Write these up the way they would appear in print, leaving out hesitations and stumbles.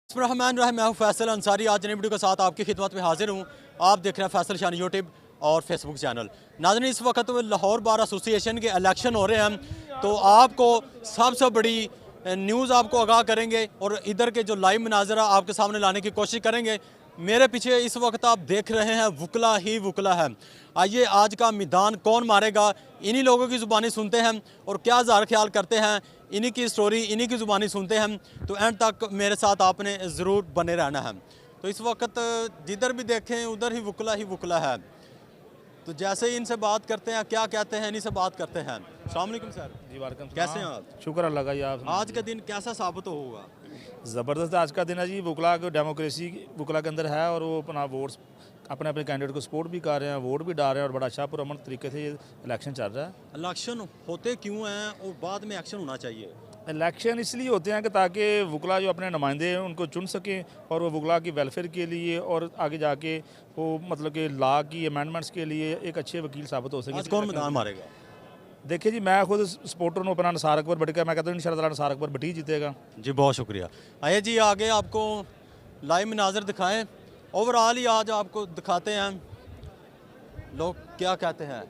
रहमान मैं हूँ फैसल अंसारी। आज नई वीडियो के साथ आपकी खिदमत में हाजिर हूँ। आप देख रहे हैं फैसल शान यूट्यूब और फेसबुक चैनल। नाज़रीन, इस वक्त लाहौर बार एसोसिएशन के इलेक्शन हो रहे हैं, तो आपको सबसे बड़ी न्यूज़ आपको आगाह करेंगे और इधर के जो लाइव मनाजरा आपके सामने लाने की कोशिश करेंगे। मेरे पीछे इस वक्त आप देख रहे हैं वकला ही वकला है। आइए आज का मैदान कौन मारेगा, इन्हीं लोगों की ज़ुबानी सुनते हैं और क्या ज़ाहिर ख्याल करते हैं, इन्हीं की स्टोरी इन्हीं की ज़ुबानी सुनते हैं। तो एंड तक मेरे साथ आपने ज़रूर बने रहना है। तो इस वक्त जिधर भी देखें उधर ही वकला है। तो जैसे ही इनसे बात करते हैं, क्या कहते हैं, इन्हीं से बात करते हैं। अस्सलाम वालेकुम सर। जी वालेकुम। कैसे हैं आप? शुक्र अल्लाह का। आप आज का दिन कैसा साबित होगा? ज़बरदस्त आज का दिन है जी। वकला को डेमोक्रेसी वकला के अंदर है और वो अपना वोट अपने अपने कैंडिडेट को सपोर्ट भी कर रहे हैं, वोट भी डाल रहे हैं और बड़ा अच्छा पुरअमन तरीके से ये इलेक्शन चल रहा है। इलेक्शन होते क्यों हैं और बाद में एक्शन होना चाहिए? इलेक्शन इसलिए होते हैं कि ताकि वकला जो अपने नुमाइंदे हैं उनको चुन सकें और वो वकला की वेलफेयर के लिए और आगे जाके वो मतलब कि लॉ की अमेंडमेंट्स के लिए एक अच्छे वकील साबित हो सकें। आज कौन मैदान मारेगा? देखिए जी, मैं खुद सपोर्टर हूँ अपना निसार अकबर भट्टी का। मैं कहता हूँ इंशाअल्लाह निसार अकबर भट्टी जीतेगा। जी बहुत शुक्रिया। आइए जी आगे आपको लाइव मनाजर दिखाएं। ओवरऑल ही आज आपको दिखाते हैं लोग क्या कहते हैं।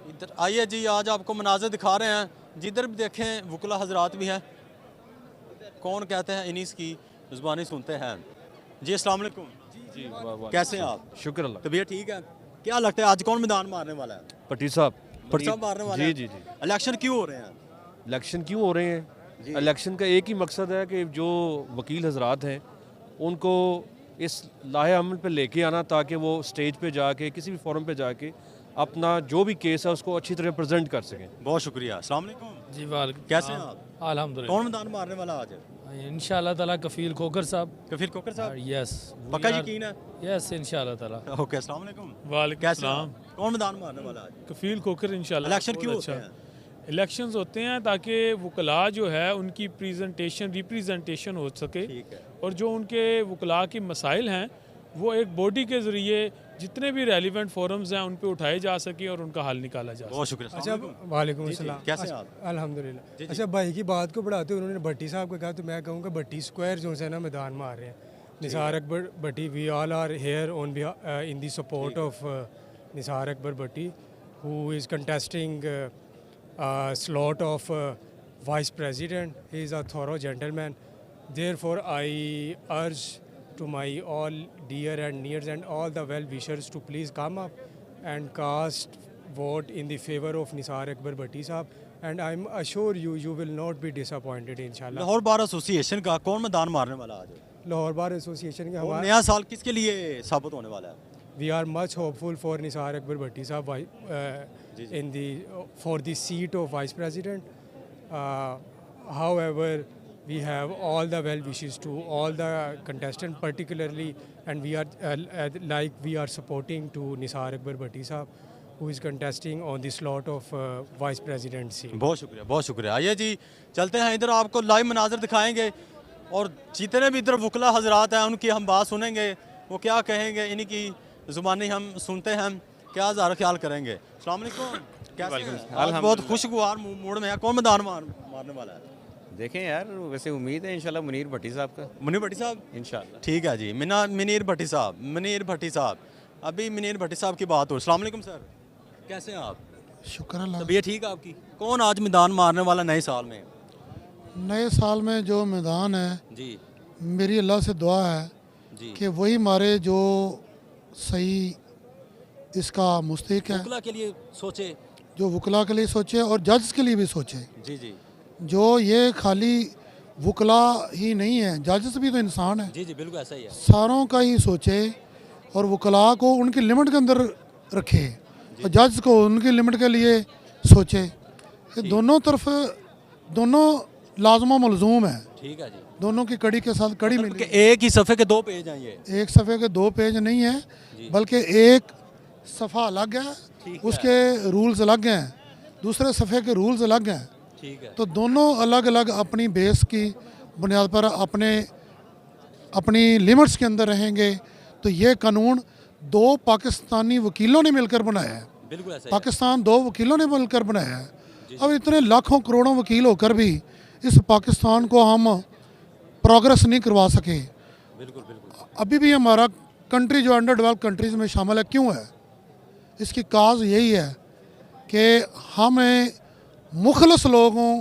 इधर आइए जी, आज आपको मनाजर दिखा रहे हैं। जिधर भी देखें वकला हजरात भी हैं। कौन कहते हैं इन्हीं की ज़ुबानी सुनते हैं। जी अस्सलाम वालेकुम। जी कैसे हैं आप? शुक्र अल्लाह। तबीयत ठीक है? क्या लगता है आज कौन मैदान मारने वाला है? पट्टी साहब। भट्टी साहब मारने वाले हैं? जी। इलेक्शन क्यों हो रहे हैं? इलेक्शन क्यों हो रहे हैं? इलेक्शन का एक ही मकसद है कि जो वकील हजरात हैं उनको इस लाहे अमल पे लेके आना, ताकि वो स्टेज पे जाके किसी भी फोरम पे जाके अपना जो भी केस है उसको अच्छी तरह प्रेजेंट कर सकें। बहुत शुक्रिया। अस्सलाम वालेकुम। जी वालेकुम। कैसे हैं आप? अल्हम्दुलिल्लाह। कौन मैदान मारने वाला आज? इंशाल्लाह ताला कफील खोकर साहब। कफील कोकर साहब? यस पक्का यकीन है? यस इंशाल्लाह ताला। ओके अस्सलाम वालेकुम। वालेकुम कैसे हैं सलाम। आप? कौन मैदान मारने वाला आज? कफील कोकर इंशाल्लाह। इलेक्शन क्यों बहुत होते अच्छा। हैं? इलेक्शंस होते हैं ताकि वकला जो है उनकी रिप्रेजेंटेशन हो सके ठीक है। और जो उनके वकला के मसाइल हैं वो एक बॉडी के ज़रिए जितने भी रेलिवेंट फोरम्स हैं उन पे उठाए जा सके और उनका हल निकाला जा सके। बहुत शुक्रिया। अच्छा, अस्सलाम वालेकुम। वालेकुम जी, अस्सलाम। कैसे हैं आप? अल्हम्दुलिल्लाह। जी। अच्छा, भाई की बात को बढ़ाते हुए उन्होंने भट्टी साहब को कहा, तो मैं कहूँगा भट्टी स्क्वायर जो है ना मैदान मार रहे हैं। Nisar Akbar Bhatti, we all are here on in the support of Nisar Akbar Bhatti who is contesting slot of vice president. He is a thorough gentleman. Therefore, I urge to my all dear and nears and all the well wishers to please come up and cast vote in the favor of Nisar Akbar Bhatti Sahab. And I assure you, you will not be disappointed, inshallah. Lahore bar association का कौन मैदान मारने वाला आज? Lahore bar association के और हमारे नया साल किसके लिए साबित होने वाला है? we are much hopeful for Nisar Akbar Bhatti Sahab in the for the seat of vice president. However, we have all the well wishes to all the contestants, particularly, and we are we are supporting to Nisar Akbar Bhatti Sahab, who is contesting on the slot of vice president seat. बहुत शुक्रिया, बहुत शुक्रिया। आइए जी चलते हैं, इधर आपको live मनाजर दिखाएंगे और जितने भी इधर वकला हजरात हैं उनकी हम बात सुनेंगे। वो क्या कहेंगे, इन्हीं की ज़ुबानी हम सुनते हैं, क्या ज़ाहिर ख्याल करेंगे। अस्सलाम वालेकुम। कैसे हैं? आज बहुत खुशगवार मूड में है। कौन मैदान मारने वाला है? देखें यार, वैसे उम्मीद है इंशाल्लाह मुनीर भट्टी साहब का। मुनीर भट्टी साहब इंशाल्लाह। ठीक है जी। मुनीर भट्टी साहब अभी मुनीर भट्टी साहब की बात हो। अस्सलाम वालेकुम सर, कैसे हैं आप? शुक्र अल्लाह। तबीयत ठीक है आपकी? कौन आज मैदान मारने वाला नए साल में? नए साल में जो मैदान है, जी मेरी अल्लाह से दुआ है जी। कि वही मारे जो सही इसका मुस्तहिक है, वकला के लिए सोचे। जो वकला के लिए सोचे और जज के लिए भी सोचे। जी जी जो ये खाली वकला ही नहीं है, जजेस भी तो इंसान है, जी जी बिल्कुल ऐसा ही है। सारों का ही सोचे और वकला को उनकी लिमिट के अंदर रखे और जज को उनकी लिमिट के लिए सोचे। ये दोनों तरफ दोनों लाजमा मलजूम है, ठीक है जी। दोनों की कड़ी के साथ कड़ी मिली। एक ही सफ़े के दो पेज हैं ये? एक सफ़े के दो पेज नहीं है, बल्कि एक सफ़ा अलग है, उसके रूल्स अलग हैं, दूसरे सफ़े के रूल्स अलग हैं। ठीक है। तो दोनों अलग अलग अपनी बेस की बुनियाद पर अपनी लिमिट्स के अंदर रहेंगे। तो ये कानून दो पाकिस्तानी वकीलों ने मिलकर बनाया है। बिल्कुल ऐसा ही है। पाकिस्तान दो वकीलों ने मिलकर बनाया है। अब इतने लाखों करोड़ों वकील होकर भी इस पाकिस्तान को हम प्रोग्रेस नहीं करवा सके। बिल्कुल बिल्कुल। अभी भी हमारा कंट्री जो अंडर डेवलप कंट्रीज़ में शामिल है, क्यों है? इसकी काज यही है कि हमें मुखलस लोगों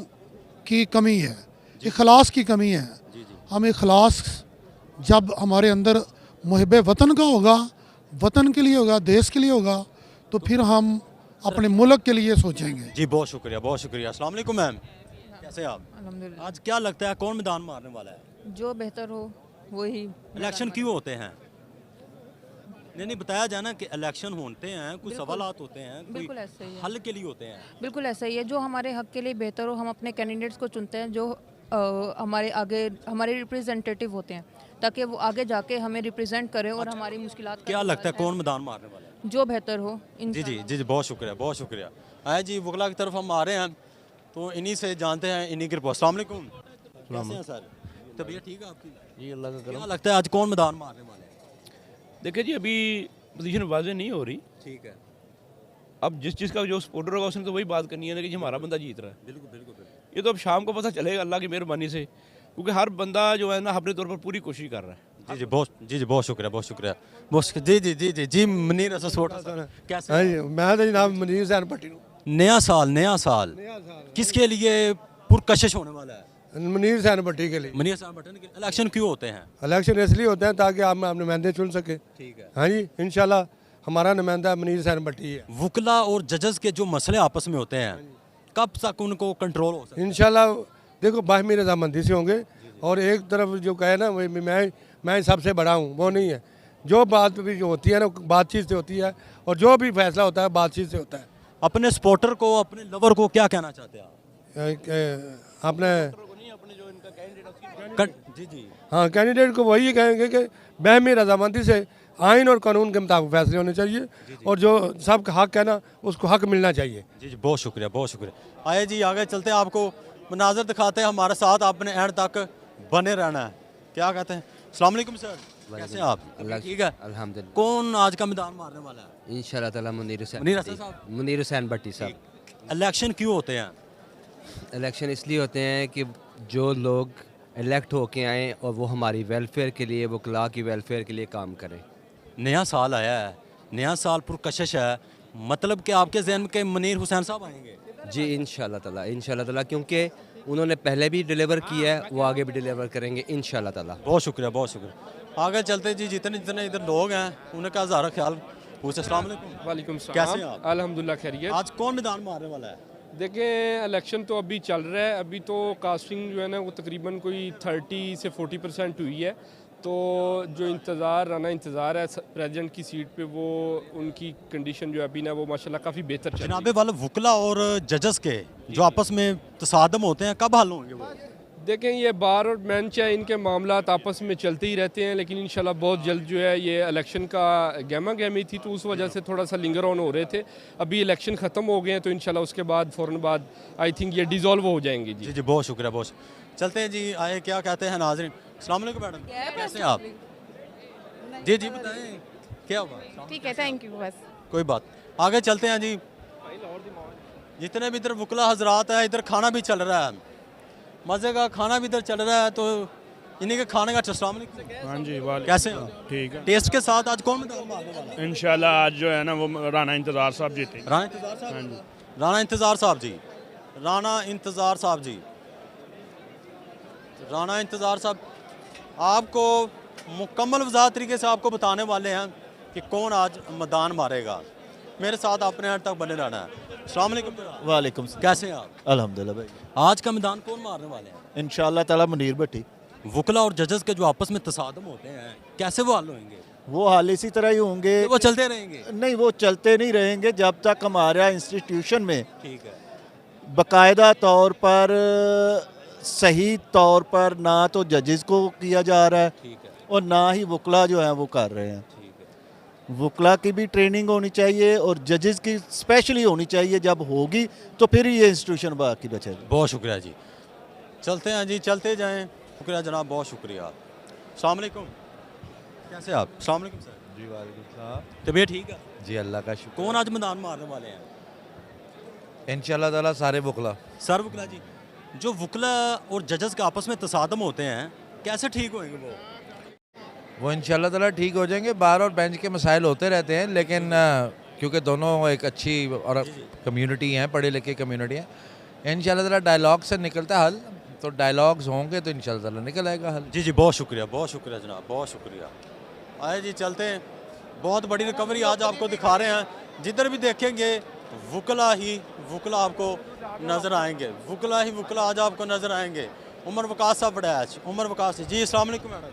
की कमी है, इखलास की कमी है। हम इखलास जब हमारे अंदर मुहिब वतन का होगा, वतन के लिए होगा, देश के लिए होगा, तो फिर हम अपने मुल्क के लिए सोचेंगे। जी बहुत शुक्रिया, बहुत शुक्रिया। अस्सलाम वालेकुम मैम, कैसे आप? अल्हम्दुलिल्लाह। आज क्या लगता है कौन मैदान मारने वाला है? जो बेहतर हो वही। इलेक्शन क्यों होते हैं? नहीं बताया जाए ना कि इलेक्शन होते हैं, कुछ सवालात होते हैं, बिल्कुल कोई ऐसा ही है। हल के लिए होते हैं। बिल्कुल ऐसा ही है, जो हमारे हक के लिए बेहतर हो हम अपने कैंडिडेट्स को चुनते हैं, जो हमारे आगे हमारे रिप्रेजेंटेटिव होते हैं, ताकि वो आगे जाके हमें रिप्रेजेंट करें और हमारी मुश्किलात क्या लगता है कौन मैदान मारने वाला है? जो बेहतर हो। जी जी जी जी बहुत शुक्रिया, बहुत शुक्रिया। आए जी वकला की तरफ हम आ रहे हैं, तो इन्हीं से जानते हैं, इन्हीं के रिपोर्ट। अस्सलाम वालेकुम, कैसे हैं सर? तबीयत ठीक है आपकी? जी अल्लाह का क्या लगता है आज कौन मैदान मारने वाले हैं? देखिए जी, अभी पोजीशन वाजे नहीं हो रही। ठीक है, अब जिस चीज़ का जो सपोर्टर होगा उसने तो वही बात करनी है ना कि जी हमारा बंदा जीत रहा है। बिल्कुल बिल्कुल बिल्कुल। ये तो अब शाम को पता चलेगा अल्लाह की मेहरबानी से, क्योंकि हर बंदा जो है ना अपने तौर पर पूरी कोशिश कर रहा है। जी जी बहुत शुक्रिया, बहुत शुक्रिया, जी जी जी जी जी मुनीर असद सोटा कैसे? हाँ जी, मैं तो जनाब मनीर हुसैन भट्टी हूँ। नया साल किसके लिए पुरकशिश होने वाला है? मनीर हुसैन भट्टी के लिए। मनीर साहब बटन के इलेक्शन क्यों होते हैं? इलेक्शन इसलिए होते हैं ताकि हम नुमाइंदे चुन सके। ठीक है। हाँ जी, इंशाल्लाह हमारा नुमाइंदा मनीर हुसैन भट्टी है। वकला और जजेस के जो मसले आपस में होते हैं, कब तक उनको कंट्रोल हो सकता है? इंशाल्लाह देखो बाहमी रजामंदी से होंगे, और एक तरफ जो कहे ना वही मैं सबसे बड़ा हूँ, वो नहीं है। जो बात भी जो होती है ना बातचीत से होती है, और जो भी फैसला होता है बातचीत से होता है। अपने सपोर्टर को, अपने लवर को क्या कहना चाहते हैं आप? अपने जी जी हाँ कैंडिडेट को वही कहेंगे कि बाहमी रजामंदी से आइन और कानून के मुताबिक फैसले होने चाहिए, और जो सबका हक है ना उसको हक मिलना चाहिए। जी जी बहुत शुक्रिया, बहुत शुक्रिया। आइए जी आगे चलते हैं, आपको मनाजर दिखाते हैं, हमारे साथ आपने एंड तक बने रहना है। क्या कहते हैं? अस्सलाम वालेकुम सर, कैसे हैं आप? ठीक है अल्हम्दुलिल्लाह। कौन आज का मैदान मारने वाला है? इंशाल्लाह ताला मुनीर हुसैन मुनीर भट्टी। हसन साहब? मुनीर हुसैन भट्टी साहब। इलेक्शन क्यों होते हैं? इलेक्शन इसलिए होते हैं कि जो लोग इलेक्ट होके आएँ और वो हमारी वेलफेयर के लिए, वकला की वेलफेयर के लिए काम करें। नया साल आया है, नया साल पुरकशिश है, मतलब कि आपके जहन में के मुनीर हुसैन साहब आएंगे? जी इंशाल्लाह ताला, क्योंकि उन्होंने पहले भी डिलीवर किया है, वो आगे भी डिलीवर करेंगे इंशाल्लाह ताला। बहुत शुक्रिया, बहुत शुक्रिया। आगे चलते जी, जितने जितने इधर लोग हैं उनका ज़रा ख्याल पूछे। अस्सलाम वालेकुम। वालेकुम सलाम। कैसे हैं आप? अल्हम्दुलिल्लाह खैरियत। आज कौन मैदान मारने वाला है? देखें इलेक्शन तो अभी चल रहा है, अभी तो कास्टिंग जो है ना वो तकरीबन कोई 30 से 40% हुई है। तो जो राना इंतज़ार है प्रेसिडेंट की सीट पे, वो उनकी कंडीशन जो है अभी ना वो माशाल्लाह काफ़ी बेहतर चल रही है। जनाबे वाला वकला और जजेस के जो आपस में तसादम होते हैं, कब हल होंगे वो? देखें ये बार और बेंच है, इनके मामलात आपस में चलते ही रहते हैं, लेकिन इंशाल्लाह बहुत जल्द जो है ये इलेक्शन का गहमा गहमी थी तो उस वजह से थोड़ा सा लिंगर ऑन हो रहे थे। अभी इलेक्शन ख़त्म हो गए हैं तो इंशाल्लाह उसके बाद फ़ौरन बाद आई थिंक ये डिज़ोल्व हो जाएंगे। जी जी बहुत शुक्रिया, बहुत चलते हैं जी। आए क्या कहते हैं नाज़रीन? अस्सलाम वालेकुम मैडम, कैसे हैं आप? जी जी बताएं क्या हुआ? ठीक है, थैंक यू। बस कोई बात, आगे चलते हैं जी। जितने भी इधर वकला हजरात है, इधर खाना भी चल रहा है, मज़े का खाना भी इधर चल रहा है, तो इन्हीं के खाने का। अस्सलाम वालेकुम। हाँ जी कैसे हैं? ठीक है। टेस्ट के साथ आज कौन मैदान मारने वाला है? इंशाल्लाह आज जो है ना वो राना इंतज़ार साहब जीते। राना इंतज़ार साहब? हाँ जी। राना इंतज़ार साहब जी, राना इंतज़ार साहब जी, राना इंतज़ार साहब आपको मुकम्मल वज़ाहत तरीके से आपको बताने वाले हैं कि कौन आज मैदान मारेगा। मेरे साथ अपने यहाँ तक बने रहना है। अस्सलाम वालेकुम। वालेकुम। कैसे हैं आप? अल्हम्दुलिल्लाह भाई। आज का मैदान कौन मारने वाले हैं? इंशाल्लाह ताला मुनीर भट्टी। वकला और जजेस के जो आपस में तसादम होते हैं, कैसे वो हल होंगे? वो हाल इसी तरह ही होंगे, वो चलते रहेंगे? नहीं, वो चलते नहीं रहेंगे जब तक हमारा इंस्टीट्यूशन में ठीक है बाकायदा तौर पर, सही तौर पर ना तो जजेस को किया जा रहा है, ठीक है, और ना ही वकला जो है वो कर रहे हैं। वकला की भी ट्रेनिंग होनी चाहिए और जजेस की स्पेशली होनी चाहिए। जब होगी तो फिर ही ये इंस्टीट्यूशन बाकी बचेगा। बहुत शुक्रिया जी, चलते हैं जी, चलते जाएं। शुक्रिया जनाब, बहुत शुक्रिया। अस्सलाम वालेकुम, कैसे आप? अस्सलाम वालेकुम सर। जी वालेकुम सलाम। तबीयत ठीक है? जी अल्लाह का शुक्र। कौन आज मैदान मारने वाले हैं? इंशाल्लाह ताला सारे वकला। सर वकला जी, जो वकला और जजेस के आपस में तसादम होते हैं, कैसे ठीक होंगे वो इंशाल्लाह ताला ठीक हो जाएंगे। बार और बेंच के मसाइल होते रहते हैं, लेकिन क्योंकि दोनों एक अच्छी और कम्युनिटी हैं, पढ़े लिखे कम्युनिटी हैं, इंशाल्लाह ताला डायलॉग से निकलता है हल। तो डायलॉग्स होंगे तो इंशाल्लाह ताला निकल आएगा हल। जी बहुत शुक्रिया जनाब, बहुत शुक्रिया। आए जी चलते हैं, बहुत बड़ी रिकवरी आज आपको दिखा रहे हैं। जिधर भी देखेंगे वुकला ही वुकला आपको नज़र आएंगे, वुकला ही वुकला आज आपको नज़र आएंगे। उमर वकास साहब बड़ैच, उमर वकास जी, अस्सलाम वालेकुम मैडम,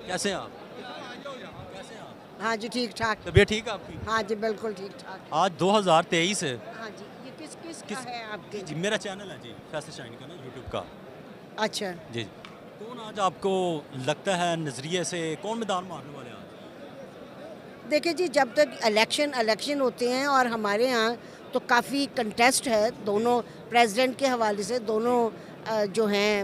कैसे हैं आप? हाँ जी ठीक ठाक। तबीयत ठीक है आपकी? हाँ जी बिल्कुल ठीक ठाक। आज 2023 है। हाँ जी, ये किस का है आपके? जी मेरा चैनल है जी, फैसल शाइन का ना, यूट्यूब का। अच्छा जी कौन आज आपको लगता है नज़रिए से कौन मैदान मारने वाले हैं आज? देखिए जी, जब तक इलेक्शन होते हैं और हमारे यहाँ तो काफ़ी कंटेस्ट है, दोनों प्रेसिडेंट के हवाले से दोनों जो हैं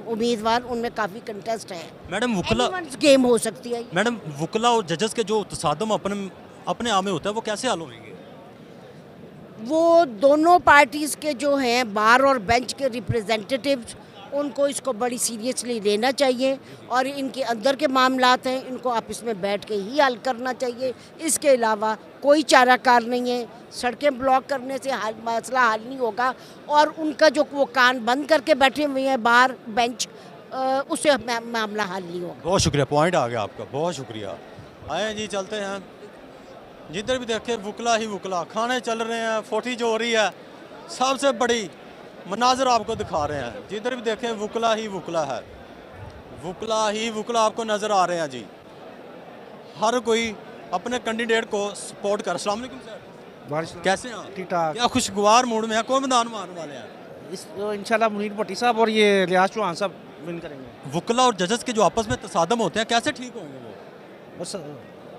उम्मीदवार, उनमें काफ़ी कंटेस्ट है। मैडम वुकला गेम हो सकती है। मैडम वुकला और जजेस के जो तसादम अपने आप में होता है, वो कैसे हल होंगे? वो दोनों पार्टीज़ के जो हैं बार और बेंच के रिप्रेजेंटेटिव्स, उनको इसको बड़ी सीरियसली लेना चाहिए और इनके अंदर के मामलात हैं, इनको आपस में बैठ के ही हल करना चाहिए। इसके अलावा कोई चाराकार नहीं है। सड़कें ब्लॉक करने से मसला हल नहीं होगा और उनका जो वो कान बंद करके बैठे हुए हैं बार बेंच, उससे मामला हल नहीं होगा। बहुत शुक्रिया, पॉइंट आ गया आपका, बहुत शुक्रिया। आए जी चलते हैं, जिधर भी देखे वुकला ही वुकला, खाने चल रहे हैं, फोटी जो हो रही है, सबसे बड़ी मनाजर आपको दिखा रहे हैं। जिधर भी देखें वुकला ही वुकला है, वुकला ही वुकला आपको नज़र आ रहे हैं जी। हर कोई अपने कैंडिडेट को सपोर्ट कर। अस्सलाम वालेकुम सर, कैसे हैं आप? ठीक ठाक। क्या खुशगवार मूड में है? कौन मैदान मारने वाले हैं? इंशाल्लाह मुनीर भट्टी साहब और ये रियाज चौहान साहब विन करेंगे। वुकला और जजेस के जो आपस में तसादम होते हैं, कैसे ठीक होंगे वो? बस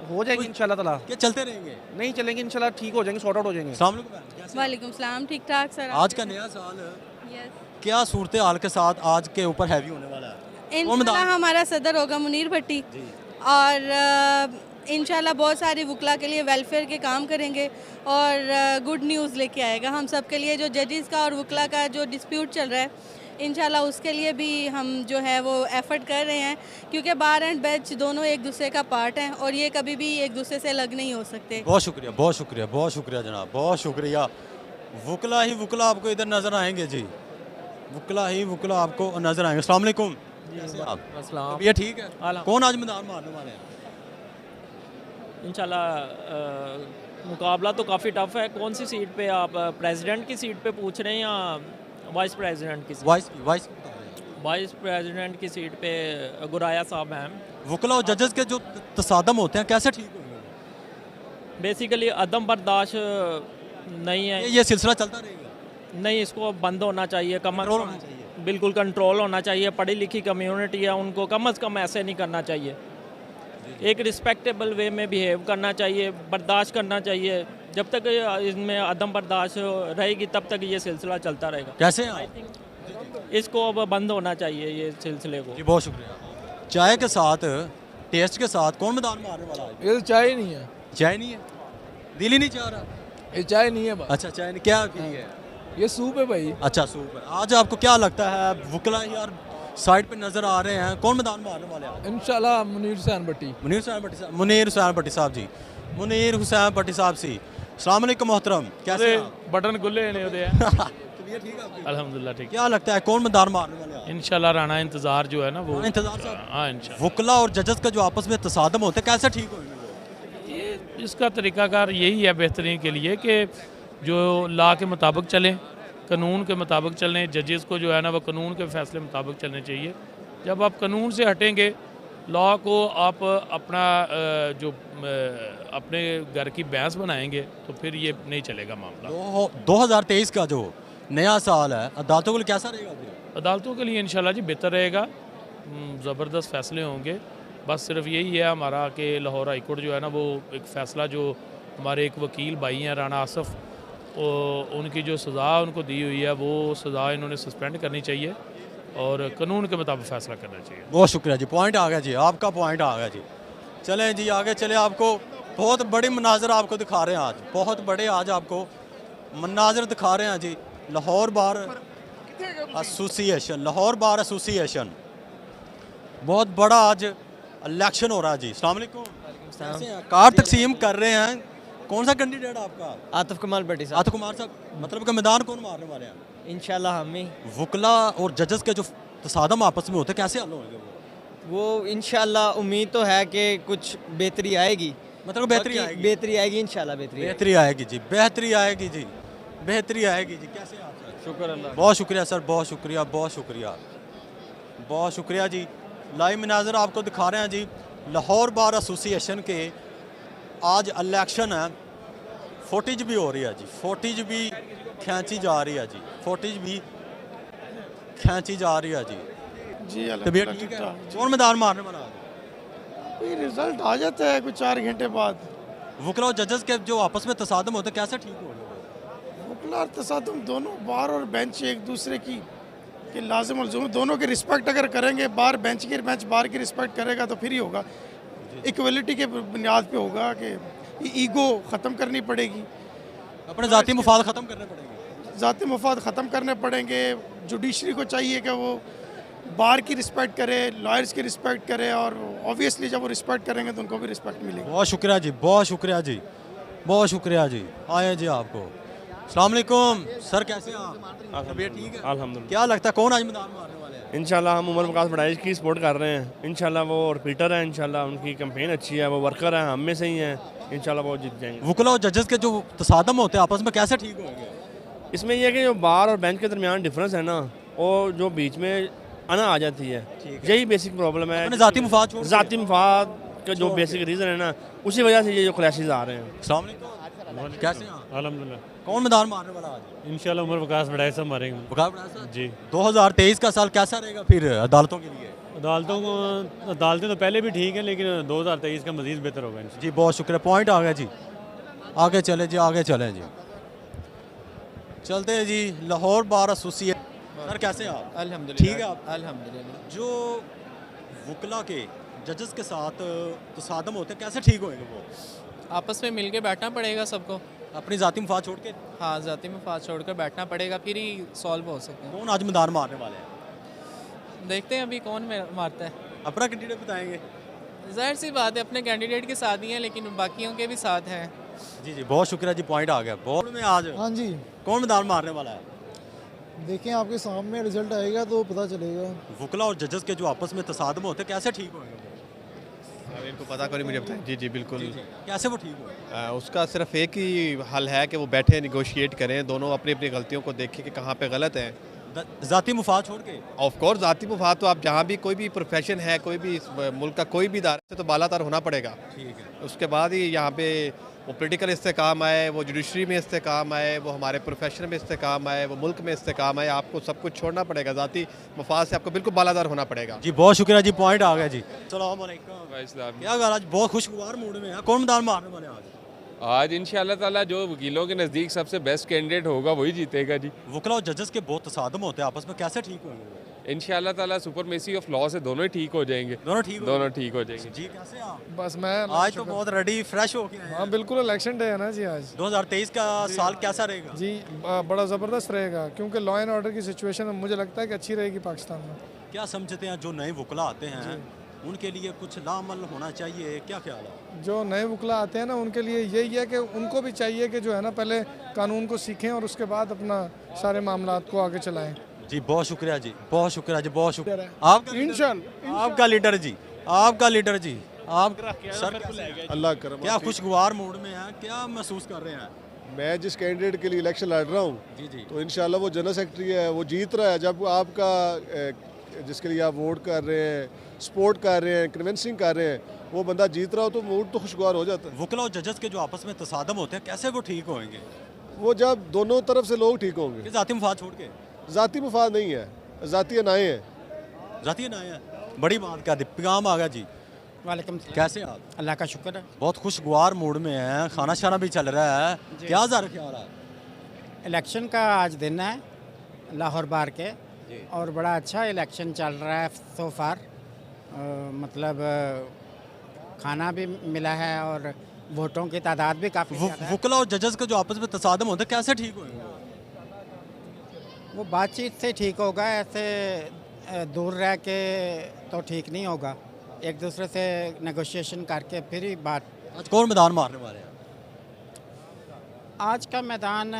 हो जाएंगे इंशाल्लाह ताला। क्या चलते रहेंगे? नहीं चलेंगे, इंशाल्लाह ठीक हो जाएंगे, सॉर्ट आउट हो जाएंगे। अस्सलाम वालेकुम मैम, कैसे हैं? वालेकुम सलाम, ठीक ठाक सर। आज का नया साल क्या सूरत हाल के साथ आज के ऊपर हैवी होने वाला है? इंशाल्लाह हमारा सदर होगा मुनीर भट्टी और इंशाल्लाह बहुत सारे वुकला के लिए वेलफेयर के काम करेंगे और गुड न्यूज़ लेके आएगा हम सब के लिए। जो जजेस का और वुकला का जो डिस्प्यूट चल रहा है, इंशाल्लाह उसके लिए भी हम जो है वो एफर्ट कर रहे हैं, क्योंकि बार एंड बेंच दोनों एक दूसरे का पार्ट हैं और ये कभी भी एक दूसरे से अलग नहीं हो सकते। बहुत शुक्रिया, बहुत शुक्रिया, बहुत शुक्रिया जनाब, बहुत शुक्रिया। वुकला ही वुकला आपको इधर नज़र आएंगे जी, वुकला ही वुकला आपको नज़र आएंगे। अस्सलाम वालेकुम, ये ठीक है? कौन आज मैदान मारने वाले हैं? इंशाल्लाह मुकाबला तो काफ़ी टफ है। कौन सी सीट पे आप प्रेसिडेंट की सीट पे पूछ रहे हैं या वाइस प्रेसिडेंट की? वाइस प्रेसिडेंट की सीट पे गुराया साहब हैं। वुकला और जजेस के जो तसादम होते हैं, कैसे ठीक होंगे? बेसिकली अदम बर्दाश्त नहीं है, ये सिलसिला चलता रहेगा? नहीं, इसको बंद होना चाहिए, बिल्कुल कंट्रोल होना चाहिए। पढ़ी लिखी कम्युनिटी है, उनको कम से कम ऐसे नहीं करना चाहिए। एक रिस्पेक्टेबल वे में बिहेव करना चाहिए, बर्दाश्त करना चाहिए। जब तक इसमें अदम बर्दाश्त रहेगी तब तक ये सिलसिला चलता रहेगा। कैसे इसको अब बंद होना चाहिए ये सिलसिले को। जी बहुत शुक्रिया। चाय के साथ, टेस्ट के साथ कौन मैदान मारने वाला है? ये तो चाय नहीं है। चाय नहीं है? दिल ही नहीं चाह रहा? ये चाय नहीं है। अच्छा चाय नहीं, क्या पी है? ये सूप है भाई। अच्छा सूप है। आज आपको क्या लगता है वुकला यार साइड पे नजर आ रहे हैं, कौन मैदान मारने वाले हैं? इंशाल्लाह मुनीर हुसैन भट्टी। मुनीर हुसैन भट्टी साहब, मुनीर हुसैन भट्टी साहब जी, मुनीर हुसैन भट्टी साहब सी। अस्सलाम वालेकुम मोहतरम, कैसे हैं? बटन खुले नहीं होते हैं। अल्हम्दुलिल्लाह ठीक। क्या लगता है कौन मैदान मारने वाले हैं? इंशाल्लाह राणा इंतजार जो है ना वो इंतजार साहब। हाँ इंशाल्लाह। वुकला और जजेस का जो आपस में तसादम होते हैं, कैसे ठीक होंगे वो? ये इसका तरीकाकार यही है बेहतरीन के लिए कि जो लॉ के मुताबिक चलें, कानून के मुताबिक चलने। जजेस को जो है ना वो कानून के फैसले मुताबिक चलने चाहिए। जब आप कानून से हटेंगे, लॉ को आप अपना जो अपने घर की भैंस बनाएंगे तो फिर ये नहीं चलेगा मामला। 2023 का जो नया साल है, अदालतों के लिए कैसा रहेगा? अदालतों के लिए इंशाल्लाह जी बेहतर रहेगा, ज़बरदस्त फैसले होंगे। बस सिर्फ यही है हमारा कि लाहौर हाई कोर्ट जो है ना वो एक फ़ैसला जो हमारे एक वकील भाई हैं राना आसफ़, उनकी जो सज़ा उनको दी हुई है वो सज़ा इन्होंने सस्पेंड करनी चाहिए और कानून के मुताबिक फ़ैसला करना चाहिए। बहुत शुक्रिया जी, पॉइंट आ गया जी, आपका पॉइंट आ गया जी। चलें जी आगे चले, आपको बहुत बड़ी मनाजर आपको दिखा रहे हैं आज, बहुत बड़े आज आपको मनाजर दिखा रहे हैं जी। Lahore bar association, Lahore bar association बहुत बड़ा आज इलेक्शन हो रहा है जी। अस्सलाम वालेकुम। कैसे हैं? कार्ड तकसीम कर रहे हैं, कौन सा कैंडिडेट आपका? आतिफ कमाल भट्टी साहब। आतिफ कुमार साहब, मतलब कि मैदान कौन मारने वाले हैं? इंशाल्लाह हम ही। वकला और जजेस के जो तसादम आपस में होते हैं कैसे हल होंगे वो इंशाल्लाह उम्मीद तो है कि कुछ बेहतरी आएगी, मतलब बेहतरी बाकी आएगी। बेहतरी आएगी इंशाल्लाह बेहतरी बेहतरी आएगी जी, बेहतरी आएगी जी, बेहतरी आएगी जी। कैसे हैं आप सर? शुक्र अल्लाह। बहुत शुक्रिया सर, बहुत शुक्रिया, बहुत शुक्रिया, बहुत शुक्रिया जी। लाइव मनाजर आपको दिखा रहे हैं जी, लाहौर बार एसोसिएशन के आज इलेक्शन है। फुटेज भी हो रही है जी, फुटेज भी खींची जा रही है जी, फुटेज भी खींची जा रही है जी। जी तबीयत ठीक है? कौन मैदान मारने वाला है? ये रिजल्ट आ जाता है कुछ 4 घंटे बाद। वकला और जजेस के जो आपस में तसादम होते हैं कैसे ठीक हो? वकला और तसादुम दोनों बार और बेंच एक दूसरे की कि लाजिम और लज़ूम दोनों की रिस्पेक्ट अगर करेंगे, बार बेंच की बेंच बार की रिस्पेक्ट करेगा तो फिर ही होगा। इक्वलिटी के बुनियाद पे होगा कि ईगो ख़त्म करनी पड़ेगी, अपने ज़ाती मुफाद ख़त्म करने पड़ेंगे, ज़ाती मुफाद ख़त्म करने पड़ेंगे। जुडिशरी को चाहिए कि वो बार की रिस्पेक्ट करे, लॉयर्स की रिस्पेक्ट करे, और ऑब्वियसली जब वो रिस्पेक्ट करेंगे तो उनको भी रिस्पेक्ट मिलेगी। बहुत शुक्रिया जी, बहुत शुक्रिया जी, बहुत शुक्रिया जी। आए जी आपको। अस्सलाम वालेकुम सर, कैसे हैं आप? तबीयत ठीक है? अल्हम्दुलिल्लाह। क्या लगता है कौन आज मैदान मारने वाले हैं? इंशाल्लाह हम उमर वकास बड़ाइश की सपोर्ट कर रहे हैं। इंशाल्लाह वो रिपीटर है, इंशाल्लाह उनकी कैंपेन अच्छी है, वो वर्कर हैं, हम में से ही हैं, इंशाल्लाह वो जीत जाएंगे। वकला और जजेस के जो तसादम होते हैं आपस में कैसे ठीक होंगे? इसमें यह है कि जो बार और बेंच के दरमियान डिफरेंस है ना, वो जो बीच में आना आ जाती है, यही बेसिक प्रॉब्लम है। अपने ज़ाती मुफाद छोड़ के। ज़ाती मुफाद का जो बेसिक रीज़न है ना, उसी वजह से ये जो क्लैशेस आ रहे हैं। अस्सलाम वालेकुम, कैसे हैं आप? अल्हम्दुलिल्लाह। कौन मैदान मारने वाला आज? इंशाल्लाह उमर वकास बड़ाई साहब मारेंगे। वकास बड़ाई साहब? जी। 2023 का साल कैसा रहेगा फिर अदालतों के लिए? अदालतें तो पहले भी ठीक है, लेकिन 2023 का मज़ीद बेहतर होगा जी। बहुत शुक्रिया, पॉइंट आ गया जी। आगे चले जी, आगे चलें जी, चलते हैं जी। लाहौर बार एसोसिएशन, सर कैसे हैं आप? अल्हम्दुलिल्लाह। ठीक है आप? अल्हम्दुलिल्लाह। जो वकला के जजेस के साथ तसादम होते हैं कैसे ठीक होंगे वो? आपस में मिल के बैठना पड़ेगा सबको, अपनी ज़ाती मुफाद छोड़ के। हाँ, ज़ाती मुफाद छोड़ कर बैठना पड़ेगा, फिर ही सॉल्व हो सकते हैं। कौन आज मैदान मारने वाले हैं? देखते हैं अभी कौन मारता है। अपना कैंडिडेट बताएंगे? जाहिर सी बात है अपने कैंडिडेट के साथ ही हैं, लेकिन बाकियों के भी साथ हैं। जी जी, बहुत शुक्रिया जी, पॉइंट आ गया। बहुत में आज हाँ जी, कौन मैदान मारने वाला है? देखें आपके सामने रिजल्ट आएगा तो पता चलेगा। वकला और जजेस के जो आपस में तसादम होते हैं कैसे ठीक होंगे? इनको पता करें, मुझे बताएं। जी जी बिल्कुल। कैसे वो ठीक हो? उसका सिर्फ एक ही हल है कि वो बैठे निगोशिएट करें, दोनों अपनी अपनी गलतियों को देखें कि कहाँ पे गलत है। ज़ाती मुफाद छोड़ के? ऑफ कोर्स ज़ाती मुफाद तो आप जहाँ भी कोई भी प्रोफेशन है, कोई भी मुल्क का कोई भी इदारा से तो बालातर होना पड़ेगा। ठीक है। उसके बाद ही यहाँ पे वो पोलिटिकल इस्तेकाम आए, वो जुडिशरी में इस्तेकाम आए, वो हमारे प्रोफेशन में इस्तेकाम आए, वो मुल्क में इस्तेकाम आए, आपको सब कुछ छोड़ना पड़ेगा। ज़ाती मुफाद से आपको बिल्कुल बालादार होना पड़ेगा। जी बहुत शुक्रिया जी, पॉइंट आ गया जी। अस्सलाम वालेकुम। क्या हाल? आज बहुत खुशगवार मूड में है, कौन मैदान मारने वाले आज? आज इंशाल्लाह ताला जो वकीलों के नज़दीक सबसे बेस्ट कैंडिडेट होगा वही जीतेगा जी। वकला और जजेस के बहुत तसादम होते हैं आपस में, कैसे ठीक होंगे? इंशाल्लाह ताला सुपरमेसी ऑफ लॉ से दोनों ही ठीक हो जाएंगे। दोनों ठीक हो जाएंगे। जी कैसे आप? बस मैं आज तो बहुत रेडी फ्रेश हो गए हैं। हाँ बिल्कुल, इलेक्शन डे है ना जी आज। 2023 का साल कैसा रहेगा? जी बड़ा ज़बरदस्त रहेगा, क्योंकि लॉ एंड ऑर्डर की सिचुएशन मुझे लगता है कि अच्छी रहेगी पाकिस्तान में। क्या समझते हैं जो नए वकला आते हैं उनके लिए कुछ लामल होना चाहिए, क्या ख्याल है? जो नए वकला आते हैं ना उनके लिए यही है कि उनको भी चाहिए कि जो है ना पहले कानून को सीखें और उसके बाद अपना सारे मामलात को आगे चलाएं। जी बहुत शुक्रिया जी, बहुत शुक्रिया जी, बहुत शुक्रिया। आपका लीडर जी, आपका लीडर जी, आप सर अल्लाह करम। क्या खुशगवार मूड में है, क्या महसूस कर रहे हैं? मैं जिस कैंडिडेट के लिए इलेक्शन लड़ रहा हूँ जी जी, तो इंशाल्लाह वो जनरल सेक्रेटरी है, वो जीत रहा है। जब आपका जिसके लिए आप वोट कर रहे हैं, सपोर्ट कर रहे हैं, कन्विंसिंग कर रहे हैं, वो बंदा जीत रहा हो तो मूड तो खुशगवार हो जाता है। वकला और जजेस के जो आपस में तसादम होते हैं कैसे वो ठीक होंगे? वो जब दोनों तरफ से लोग ठीक होंगे। ज़ाती मुफाद छोड़ के? ज़ाती मुफाद नहीं है, ज़ाती अनाएं हैं। ज़ाती अनाएं हैं, बड़ी बात कर दी। पैगाम आ गया जी। वालेकुम। कैसे आप? अल्लाह का शुक्र है। बहुत खुशगवार मूड में है, खाना शाना भी चल रहा है, क्या ज़्यादा ख्याल है? इलेक्शन का आज दिन है लाहौर बार के, और बड़ा अच्छा इलेक्शन चल रहा है सो फार। मतलब खाना भी मिला है और वोटों की तादाद भी काफ़ी ज़्यादा है। वकला और जजेस के जो आपस में तसादम होते हैं कैसे ठीक होंगे? वो बातचीत से ठीक होगा, ऐसे दूर रह के तो ठीक नहीं होगा, एक दूसरे से नेगोशिएशन करके फिर ही बात। आज कौन मैदान मारने वाले हैं? आज का मैदान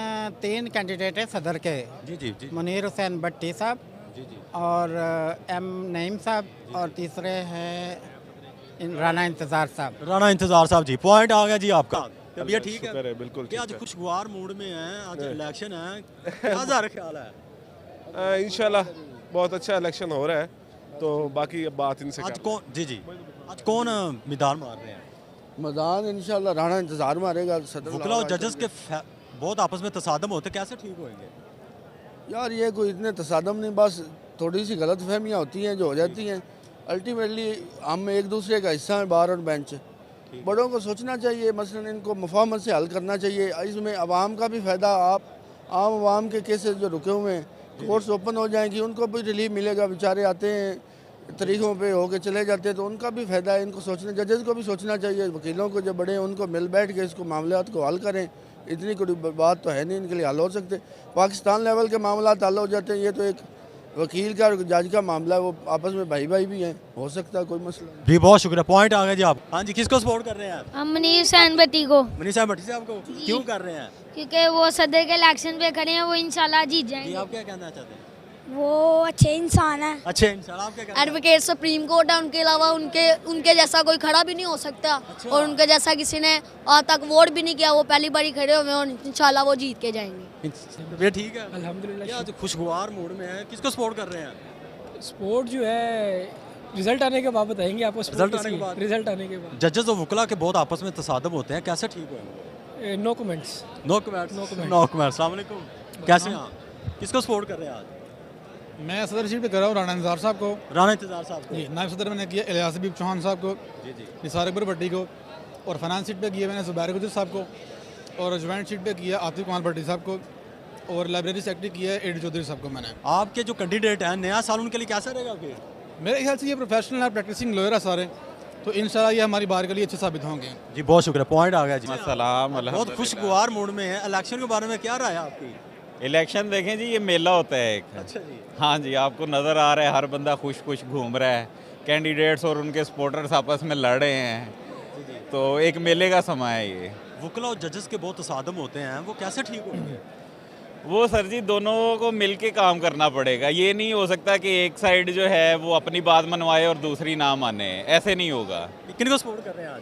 3 कैंडिडेट है सदर के। जी। मुनीर हुसैन भट्टी साहब और एम नईम साहब और तीसरे हैं राना इंतज़ार साहब। राना इंतज़ार साहब जी, पॉइंट आ गया जी आपका। तबीयत ठीक है? बिल्कुल क्या आज खुशगवार मूड में हैं, आज इलेक्शन है, क्या ज़ाहिर ख्याल है? इंशाल्लाह बहुत अच्छा इलेक्शन हो रहा है, तो बाकी अब बात इनसे आज कौन आज कौन मैदान मार रहे हैं? मैदान इंशाल्लाह राना इंतज़ार मारेगा। वकला और जजेस के बहुत आपस में तसादम होते, कैसे ठीक होंगे? यार ये कोई इतने तसादम नहीं, बस थोड़ी सी गलत फहमियाँ होती हैं जो हो जाती हैं। अल्टीमेटली हम एक दूसरे का हिस्सा हैं, बार और बेंच। बड़ों को सोचना चाहिए, मसलन इनको मुफाहमत से हल करना चाहिए। इसमें आवाम का भी फ़ायदा, आप आम आवाम के केसेस जो रुके हुए हैं कोर्ट्स ओपन हो जाएंगी, उनको भी रिलीफ मिलेगा। बेचारे आते हैं तरीक़ों पे होके चले जाते हैं, तो उनका भी फ़ायदा है। इनको सोचना, जजेस को भी सोचना चाहिए, वकीलों को जो बड़े हैं उनको मिल बैठ के इसको मामलात को हल करें। इतनी कोई बात तो है नहीं इनके लिए हल हो सकते। पाकिस्तान लेवल के मामलात हल हो जाते हैं, ये तो एक वकील का और जज का मामला है, वो आपस में भाई भाई भी हैं, हो सकता है कोई मसला जी। बहुत शुक्रिया, पॉइंट आ गया जी आप। हाँ जी, किसको सपोर्ट कर रहे हैं आप? हम मुनीर हुसैन भट्टी को। मुनीर हुसैन भट्टी साहब को क्यों कर रहे हैं? क्योंकि वो सदर के इलेक्शन पे खड़े हैं, वो इंशाल्लाह जीत जाएंगे। आप क्या कहना चाहते हैं? वो अच्छे इंसान है। अच्छे इंसान, आप क्या कहते हैं? एडवोकेट सुप्रीम कोर्ट है, उनके अलावा उनके जैसा कोई खड़ा भी नहीं हो सकता। और उनके जैसा किसी ने आज तक वोट भी नहीं किया, वो पहली बारी खड़े हुए और इंशाल्लाह वो जीत के जाएंगे। ये ठीक है, अल्हम्दुलिल्लाह। आज खुशगवार मूड में है, किसको सपोर्ट कर रहे हैं? स्पोर्ट जो है रिजल्ट आने के बाद बताएंगे आपको। रिजल्ट आने के बाद? रिजल्ट आने के बाद जजेस और वकला के बहुत आपस में तसादम होते हैं, कैसे ठीक होंगे? No comments. No comments. अस्सलाम वालेकुम, कैसे हैं आप? किसको सपोर्ट कर रहे हैं आज? मैं सदर सीट पे कर रहा हूँ राना इंतज़ार साहब को। राना इंतज़ार साहब को जी। नायब सदर मैंने किया इलियास हबीब चौहान साहब को, निसार अकबर भट्टी को। और फाइनेंस सीट पे किया मैंने ज़ुबैर गुजर साहब को। और जॉइंट सीट पे किया आतिफ कुमार भट्टी साहब को। और लाइब्रेरी सेक्रेटरी किया एडी चौधरी साहब को मैंने। आपके जो कैंडिडेट हैं, नया साल उनके लिए कैसा रहेगा फिर? मेरे ख्याल से ये प्रोफेशनल है, प्रैक्टिसिंग लॉयर है सारे, तो इंशाल्लाह ये हमारी बार के लिए अच्छे साबित होंगे। जी बहुत शुक्रिया, पॉइंट आ गया जी। बहुत खुशगवार मूड में है, इलेक्शन के बारे में क्या राय है आपकी? इलेक्शन देखें जी, ये मेला होता है एक। अच्छा जी। हाँ जी, आपको नज़र आ रहा है हर बंदा खुश खुश घूम रहा है, कैंडिडेट्स और उनके सपोर्टर्स आपस में लड़ रहे हैं, तो एक मेले का समय है ये। वकला और जजेस के बहुत तसादम होते हैं, वो कैसे ठीक होंगे? वो सर जी दोनों को मिल के काम करना पड़ेगा। ये नहीं हो सकता कि एक साइड जो है वो अपनी बात मनवाए और दूसरी ना माने, ऐसे नहीं होगा। किनको सपोर्ट कर रहे हैं आज?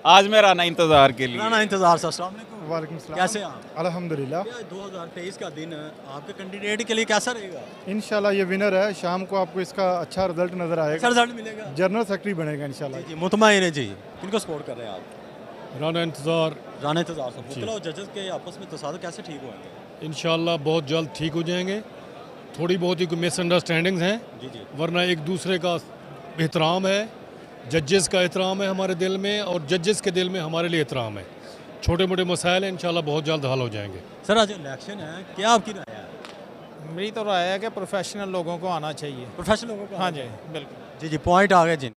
आज मैं राना इंतज़ार के लिए। राना इंतज़ार साहब, अस्सलाम वालेकुम। वालेकुम सलाम। कैसे हैं आप? अल्हम्दुलिल्लाह। 2023 का दिन आपके कैंडिडेट के लिए कैसा रहेगा? इंशाल्लाह ये विनर है, शाम को आपको इसका अच्छा रिजल्ट नज़र आएगा। अच्छा रिजल्ट मिलेगा, जनरल सेक्रेटरी बनेगा इंशाल्लाह। जी मुतमईन है जी। किनको सपोर्ट कर रहे हैं आप? राना इंतज़ार। राना इंतज़ार साहब। वकला और जजेस के आपस में तसादम कैसे ठीक होंगे? इंशाल्लाह बहुत जल्द ठीक हो जाएंगे। थोड़ी बहुत ही मिसअंडरस्टैंडिंग्स हैं, वरना एक दूसरे का एहतराम है, जजेस का एहतराम है हमारे दिल में, और जजेस के दिल में हमारे लिए एहतराम है। छोटे मोटे मसाइल हैं, इंशाल्लाह बहुत जल्द हल हो जाएंगे। सर आज इलेक्शन है, क्या आपकी राय है? मेरी तो राय है कि प्रोफेशनल लोगों को आना चाहिए। प्रोफेशनल लोगों को? हाँ जी बिल्कुल। जी पॉइंट आ गया जी।